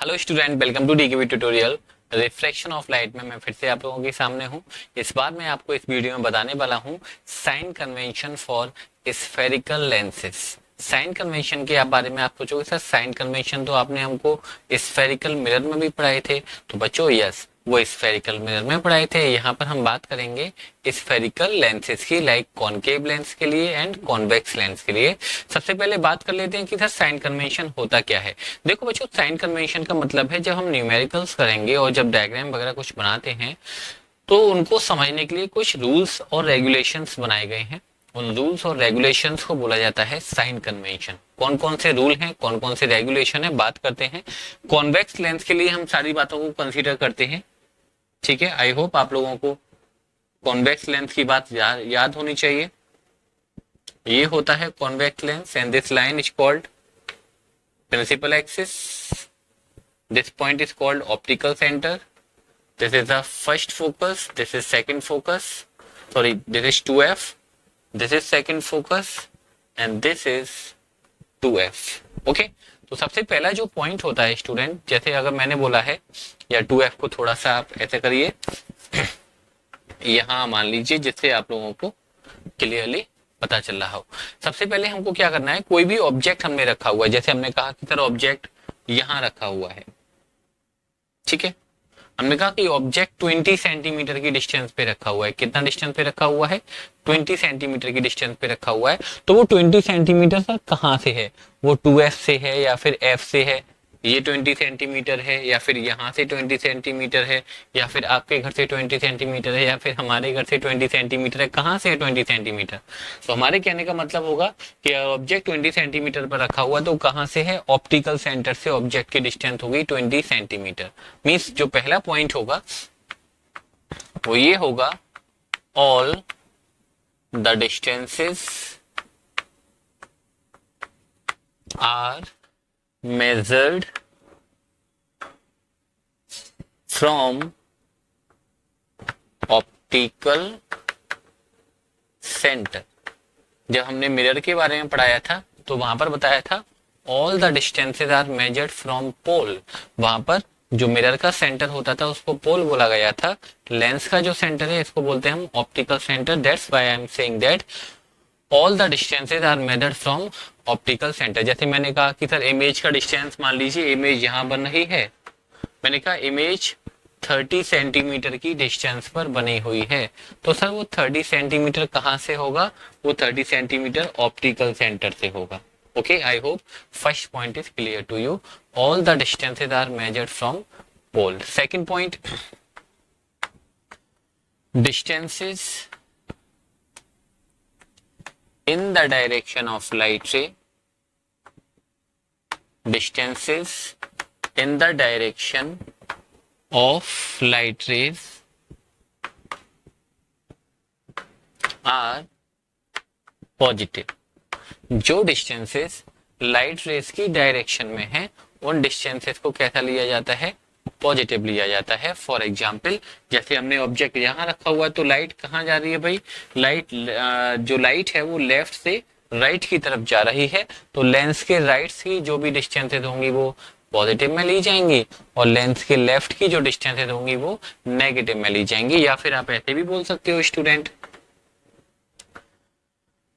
Hello student, welcome to DKV tutorial. Reflection of light में मैं फिर से आप लोगों के सामने हूं। इस बार मैं आपको इस वीडियो में बताने वाला हूं sign convention for spherical lenses. Sign convention के बारे में आप सोचोगे सर साइन कन्वेंशन तो आपने हमको स्फेरिकल मिरर में भी पढ़ाए थे। तो बच्चों यस, वो स्फेरिकल मिरर में पढ़ाए थे। यहाँ पर हम बात करेंगे स्फेरिकल लेंसेज की, लाइक कॉनकेव लेंस के लिए एंड कॉन्वेक्स लेंस के लिए। सबसे पहले बात कर लेते हैं कि सर साइन कन्वेंशन होता क्या है। देखो बच्चों, साइन कन्वेंशन का मतलब है जब हम न्यूमेरिकल्स करेंगे और जब डायग्राम वगैरह कुछ बनाते हैं तो उनको समझने के लिए कुछ रूल्स और रेगुलेशंस बनाए गए हैं। उन रूल्स और रेगुलेशंस को बोला जाता है साइन कन्वेंशन। कौन कौन से रूल हैं, कौन कौन से रेगुलेशन है, बात करते हैं। कॉन्वेक्स लेंस के लिए हम सारी बातों को कंसीडर करते हैं, ठीक है। आई होप आप लोगों को कॉन्वेक्स लेंस की बात याद होनी चाहिए। ये होता है convex lens and this line is called principal axis. This point is called optical centre. This is the first focus, this is second focus, sorry, this is 2f, this is second focus and this is 2f. Okay? तो सबसे पहला जो point होता है student, जैसे अगर मैंने बोला है या 2f को थोड़ा सा आप ऐसे करिए, यहां मान लीजिए, जिससे आप लोगों को क्लियरली पता चल रहा हो। सबसे पहले हमको क्या करना है, कोई भी ऑब्जेक्ट हमने रखा हुआ है, जैसे हमने कहा कि सर ऑब्जेक्ट यहां रखा हुआ है, ठीक है। हमने कहा कि ऑब्जेक्ट 20 सेंटीमीटर की डिस्टेंस पे रखा हुआ है। कितना डिस्टेंस पे रखा हुआ है? 20 सेंटीमीटर की डिस्टेंस पे रखा हुआ है। तो वो 20 सेंटीमीटर सर कहाँ से है? वो 2f से है या फिर f से है? ये 20 सेंटीमीटर है या फिर यहाँ से 20 सेंटीमीटर है या फिर आपके घर से 20 सेंटीमीटर है या फिर हमारे घर से 20 सेंटीमीटर है? कहाँ से है 20 सेंटीमीटर? तो हमारे कहने का मतलब होगा कि ऑब्जेक्ट 20 सेंटीमीटर पर रखा हुआ तो कहाँ से है? ऑप्टिकल सेंटर से ऑब्जेक्ट की डिस्टेंस होगी 20 सेंटीमीटर। मीन्स जो पहला पॉइंट होगा वो ये होगा, all the distances are measured from optical center। जब हमने मिरर के बारे में पढ़ाया था तो वहां पर बताया था all the distances are measured from pole। वहां पर जो मिरर का सेंटर होता था उसको पोल बोला गया था। लेंस का जो सेंटर है इसको बोलते हैं हम optical centre. That's why I am saying that all the distances are measured from optical centre. जैसे मैंने कहा कि सर इमेज का डिस्टेंस, मान लीजिए इमेज यहां बन रही है, मैंने कहा इमेज 30 सेंटीमीटर की डिस्टेंस पर बनी हुई है, तो सर वो 30 सेंटीमीटर कहां से होगा? वो 30 सेंटीमीटर ऑप्टिकल सेंटर से होगा। Okay, I hope first point is clear to you. All the distances are measured from pole. Second point, distances in the direction of light ray, distances in the direction of light rays are positive। जो distances light rays की direction में है उन distances को कैसा लिया जाता है? पॉजिटिव लिया जाता है। फॉर एग्जाम्पल, जैसे हमने ऑब्जेक्ट यहाँ रखा हुआ है तो लाइट कहाँ जा रही है भाई? लाइट जो लाइट है वो लेफ्ट से राइट की तरफ जा रही है, तो लेंस के राइट की जो भी डिस्टेंसेज होंगी वो पॉजिटिव में ली जाएंगी और लेंस के लेफ्ट की जो डिस्टेंसेज होंगी वो नेगेटिव में ली जाएंगी। या फिर आप ऐसे भी बोल सकते हो स्टूडेंट,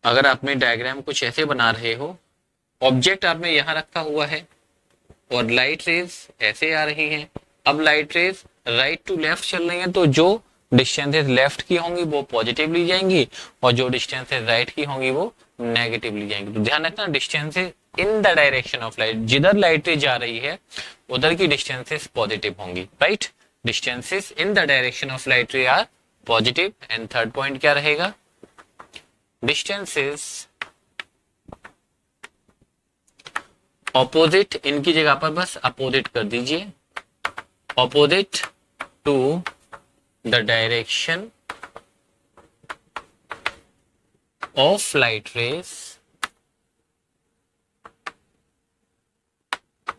अगर आपने डायग्राम कुछ ऐसे बना रहे हो, ऑब्जेक्ट आपने यहाँ रखा हुआ है और लाइट रेज ऐसे आ रही हैं। अब light rays right to left चल रही हैं, तो जो डिस्टेंसेस लेफ्ट की होंगी वो पॉजिटिव ली जाएंगी और जो डिस्टेंसेस राइट की होंगी वो नेगेटिव ली जाएंगी। तो ध्यान रखना, distances in the direction of light, जिधर लाइट रेज जा रही है उधर की डिस्टेंसेस पॉजिटिव होंगी, right. Distances in the direction of light ray are positive. And third point क्या रहेगा? डिस्टेंसेस ऑपोजिट, इनकी जगह पर बस अपोजिट कर दीजिए, opposite to the direction of light rays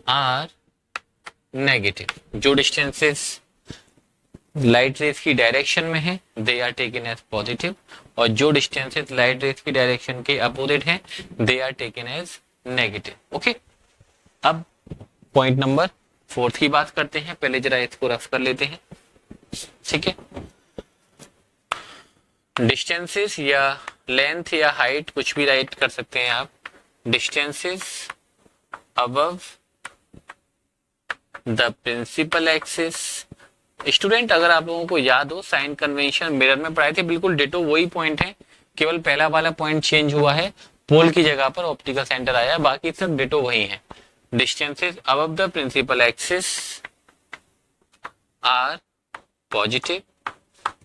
are negative. जो डिस्टेंसेस लाइट रेस की डायरेक्शन में है they are taken as positive और जो डिस्टेंसेस लाइट रेस की डायरेक्शन के अपोजिट हैं they are taken as negative. Okay, अब पॉइंट नंबर फोर्थ की बात करते हैं, पहले जरा इसको रफ कर लेते हैं, ठीक है। डिस्टेंसेस या लेंथ या हाइट कुछ भी राइट कर सकते हैं आप। Distances above the principal axis. Student अगर आप लोगों को याद हो साइन कन्वेंशन मिरर में पढ़ाए थे, बिल्कुल डिटो वही पॉइंट है, केवल पहला वाला पॉइंट चेंज हुआ है, पोल की जगह पर ऑप्टिकल सेंटर आया, बाकी सब डिटो वही है। Distances above the principal axis are positive.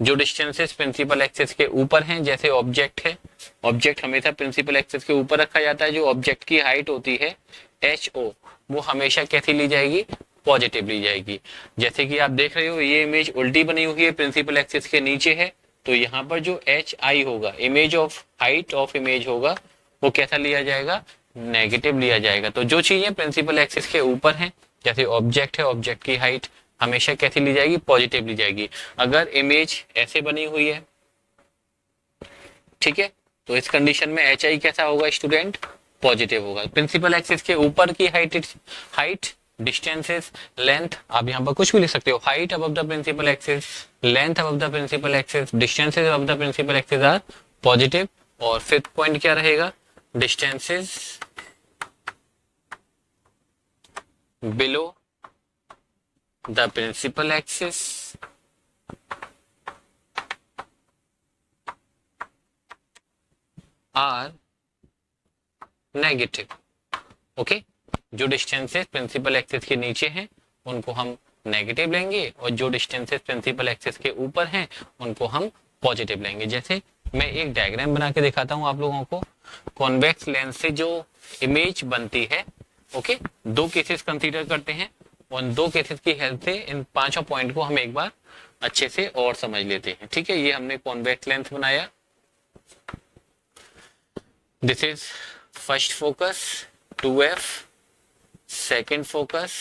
जो डिस्टेंसेस प्रिंसिपल एक्सिस के ऊपर हैं, जैसे ऑब्जेक्ट है, ऑब्जेक्ट हमेशा प्रिंसिपल एक्सिस के ऊपर रखा जाता है, जो ऑब्जेक्ट की हाइट होती है HO वो हमेशा कैसी ली जाएगी, पॉजिटिव ली जाएगी। जैसे कि आप देख रहे हो ये इमेज उल्टी बनी हुई है, प्रिंसिपल एक्सिस के नीचे है, तो यहाँ पर जो HI होगा, image of height of image होगा, वो कैसा लिया जाएगा, नेगेटिव लिया जाएगा। तो जो चीजें प्रिंसिपल एक्सिस के ऊपर हैं, जैसे ऑब्जेक्ट है, ऑब्जेक्ट की हाइट हमेशा कैसी ली जाएगी, पॉजिटिव ली जाएगी। अगर इमेज ऐसे बनी हुई है, ठीक है, तो इस कंडीशन में HI कैसा होगा स्टूडेंट, पॉजिटिव होगा। प्रिंसिपल एक्सिस के ऊपर की हाइट डिस्टेंसेस लेंथ, आप यहाँ पर कुछ भी लिख सकते हो, height above the principal axis, length above the principal axis, distances above the principal axis are positive. और फिफ्थ पॉइंट क्या रहेगा, distances below the principal axis are negative. Okay, जो डिस्टेंसेस प्रिंसिपल एक्सिस के नीचे हैं उनको हम नेगेटिव लेंगे, और जो डिस्टेंसेस प्रिंसिपल एक्सिस के ऊपर हैं उनको हम पॉजिटिव लेंगे। जैसे मैं एक डायग्राम बना के दिखाता हूं आप लोगों को। कॉन्वेक्स लेंस से जो इमेज बनती है, ओके, दो केसेस कंसीडर करते हैं, उन दो केसेस की हेल्प से इन पांचों पॉइंट को हम एक बार अच्छे से और समझ लेते हैं, ठीक है। ये हमने कॉन्वेक्स लेंस बनाया, this is first focus 2F, second focus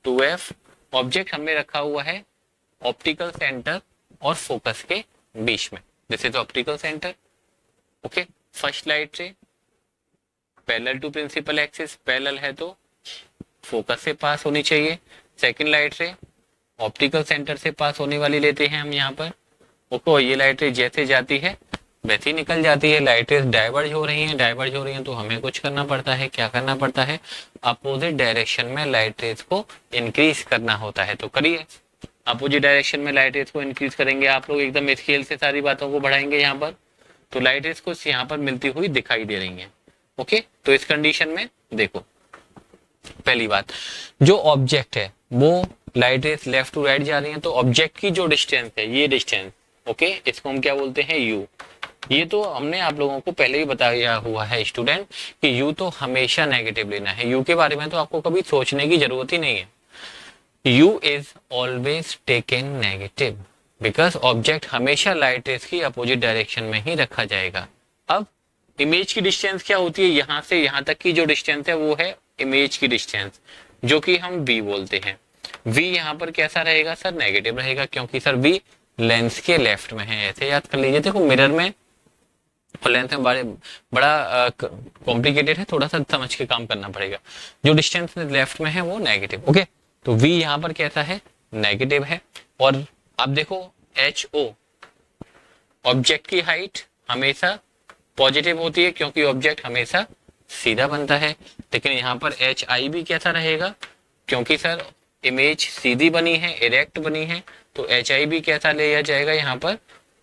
2F। Object हमने रखा हुआ है ऑप्टिकल सेंटर और फोकस के बीच में, this is optical centre, okay. First light ray parallel to principal axis, parallel है तो फोकस से पास होनी चाहिए। Second light ray optical centre से पास होने वाली लेते हैं हम यहाँ पर, ओके। ये लाइट रे जैसे जाती है वैसे ही निकल जाती है। लाइट रेज डाइवर्ज हो रही हैं तो हमें कुछ करना पड़ता है, क्या करना पड़ता है, अपोजिट डायरेक्शन में लाइट रेज को इंक्रीज करना होता है। तो करिए, अपोजिट डायरेक्शन में लाइट रेज को इंक्रीज करेंगे आप लोग, एकदम स्केल से सारी बातों को बढ़ाएंगे यहाँ पर, तो लाइट रेज को यहाँ पर मिलती हुई दिखाई दे रही है, ओके। तो इस कंडीशन में देखो, पहली बात, जो ऑब्जेक्ट है वो light rays left to right जा रही है, तो ऑब्जेक्ट की जो डिस्टेंस है, ये डिस्टेंस, ओके, इसको हम क्या बोलते हैं, यू। ये तो हमने आप लोगों को पहले ही बताया हुआ है स्टूडेंट कि यू तो हमेशा नेगेटिव लेना है, यू के बारे में तो आपको कभी सोचने की जरूरत ही नहीं है। You is always taken negative because object हमेशा लाइट रेज की अपोजिट डायरेक्शन में ही रखा जाएगा। अब इमेज की डिस्टेंस क्या होती है, यहां से यहां तक की जो डिस्टेंस है वो है इमेज की डिस्टेंस, जो कि हम v बोलते हैं। v यहाँ पर कैसा रहेगा सर, नेगेटिव रहेगा, क्योंकि सर v लेंस के लेफ्ट में है, ऐसे याद कर लीजिए। देखो मिरर में और लेंथ में बड़ा कॉम्प्लिकेटेड है, थोड़ा सा समझ के काम करना पड़ेगा। जो डिस्टेंस लेफ्ट में है वो नेगेटिव, ओके। तो v यहाँ पर कैसा है, नेगेटिव है। और अब देखो HO, ऑब्जेक्ट की हाइट हमेशा पॉजिटिव होती है क्योंकि ऑब्जेक्ट हमेशा सीधा बनता है, लेकिन यहाँ पर HI भी कैसा रहेगा, क्योंकि सर इमेज सीधी बनी है, इरेक्ट बनी है, तो HI भी कैसा लिया जाएगा, यहाँ पर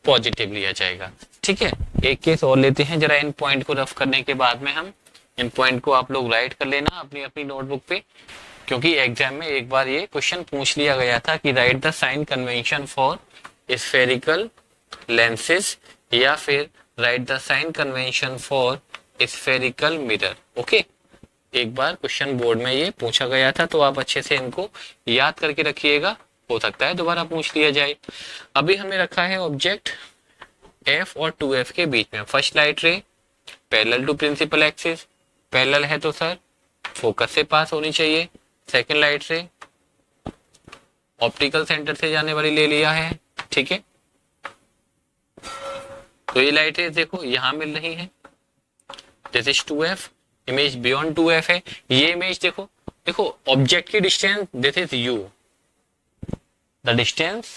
पॉजिटिव लिया जाएगा, ठीक है। एक केस और लेते हैं जरा, इन पॉइंट को रफ करने के बाद में हम इन पॉइंट को आप लोग राइट कर लेना अपनी अपनी नोटबुक पे, क्योंकि एग्जाम में एक बार ये क्वेश्चन पूछ लिया गया था कि write the sign convention for spherical lenses, या फिर write the sign convention for spherical mirror, okay. एक बार क्वेश्चन बोर्ड में ये पूछा गया था, तो आप अच्छे से इनको याद करके रखिएगा, हो सकता है दोबारा पूछ लिया जाए। अभी हमने रखा है ऑब्जेक्ट F और 2F के बीच में, first light ray parallel to principal axis, parallel है तो सर फोकस से पास होनी चाहिए। Second light ray optical centre से जाने वाली ले लिया है, ठीक है। तो ये लाइट रेज देखो यहां मिल रही है, this is 2F, image beyond 2F है। ये इमेज देखो देखो ऑब्जेक्ट की distance this is you, the distance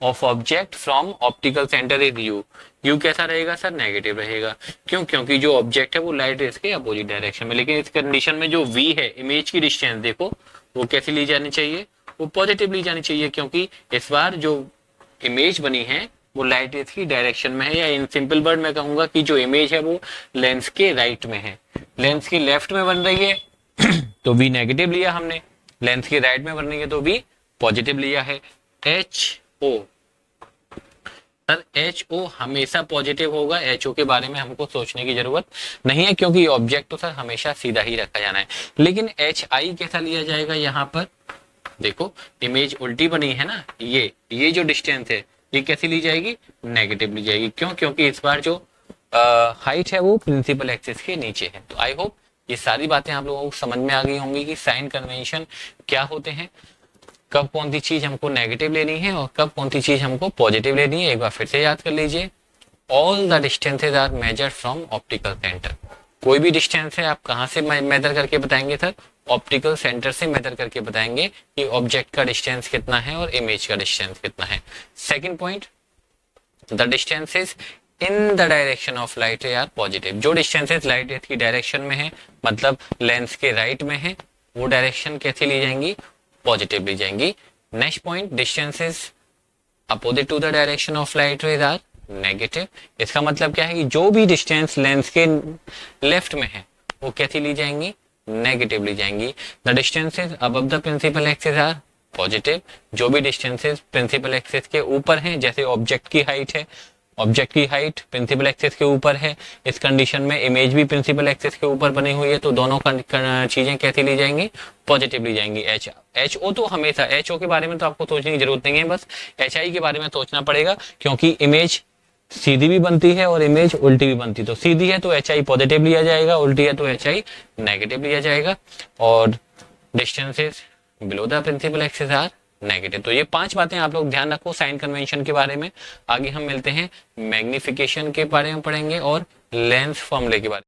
of object from optical centre is you. You कैसा रहेगा सर? नेगेटिव रहेगा। क्यों? क्योंकि जो ऑब्जेक्ट है वो लाइट रेज के अपोजिट डायरेक्शन में। लेकिन इस कंडीशन में जो v है, इमेज की डिस्टेंस, देखो वो कैसी ली जानी चाहिए? वो पॉजिटिव ली जानी चाहिए, क्योंकि इस बार जो इमेज बनी है वो लाइट रेज की डायरेक्शन में है, या इन सिंपल वर्ड में कहूंगा कि जो इमेज है वो लेंस के राइट में है। लेंस की लेफ्ट में बन रही है तो v नेगेटिव लिया हमने, लेंस की राइट में बन रही है तो v पॉजिटिव लिया है। HO, सर HO हमेशा पॉजिटिव होगा, HO के बारे में हमको सोचने की जरूरत नहीं है, क्योंकि ऑब्जेक्ट तो सर हमेशा सीधा ही रखा जाना है। लेकिन HI कैसा लिया जाएगा? यहाँ पर देखो इमेज उल्टी बनी है ना, ये जो डिस्टेंस है ये कैसी ली जाएगी? नेगेटिव ली जाएगी। क्यों? क्योंकि इस बार जो हाइट है वो प्रिंसिपल एक्सिस के नीचे है। तो आई होप ये सारी बातें आप लोगों को समझ में आ गई होंगी कि साइन कन्वेंशन क्या होते हैं, कब कौन सी चीज हमको नेगेटिव लेनी है और कब कौन सी चीज हमको पॉजिटिव लेनी है। एक बार फिर से याद कर लीजिए, all the distances are measured from optical centre. कोई भी डिस्टेंस है आप कहाँ से मेजर करके बताएंगे सर? ऑप्टिकल सेंटर से मेजर करके बताएंगे कि ऑब्जेक्ट का डिस्टेंस कितना है और इमेज का डिस्टेंस कितना है। Second point, the distances in the direction of light are positive. जो डिस्टेंसेज लाइट रेज की डायरेक्शन में है, मतलब लेंस के राइट में है, वो डायरेक्शन कैसी ली जाएंगी? पॉजिटिव ली जाएंगी। Next point, distances opposite to the direction of light rays are negative. इसका मतलब क्या है कि जो भी डिस्टेंस लेंस के लेफ्ट में है वो कैसी ली जाएंगी? नेगेटिव ली जाएंगी। The distances above the principal axis are positive. जो भी डिस्टेंसेज प्रिंसिपल एक्सिस के ऊपर हैं, जैसे ऑब्जेक्ट की हाइट है, ऑब्जेक्ट की हाइट प्रिंसिपल एक्सिस के ऊपर है, इस कंडीशन में इमेज भी प्रिंसिपल एक्सिस के ऊपर बनी हुई है, तो दोनों चीजें कैसी ली जाएंगी? पॉजिटिव ली जाएंगी। HO तो हमेशा, HO के बारे में तो आपको सोचने की जरूरत नहीं है, बस HI के बारे में सोचना पड़ेगा, क्योंकि इमेज सीधी भी बनती है और इमेज उल्टी भी बनती है। तो सीधी है तो HI पॉजिटिव लिया जाएगा, उल्टी है तो HI नेगेटिव लिया जाएगा। और distances below the principal axis are negative. तो ये 5 बातें आप लोग ध्यान रखो साइन कन्वेंशन के बारे में। आगे हम मिलते हैं मैग्निफिकेशन के बारे में पढ़ेंगे और लेंस फॉर्मूले के बारे में।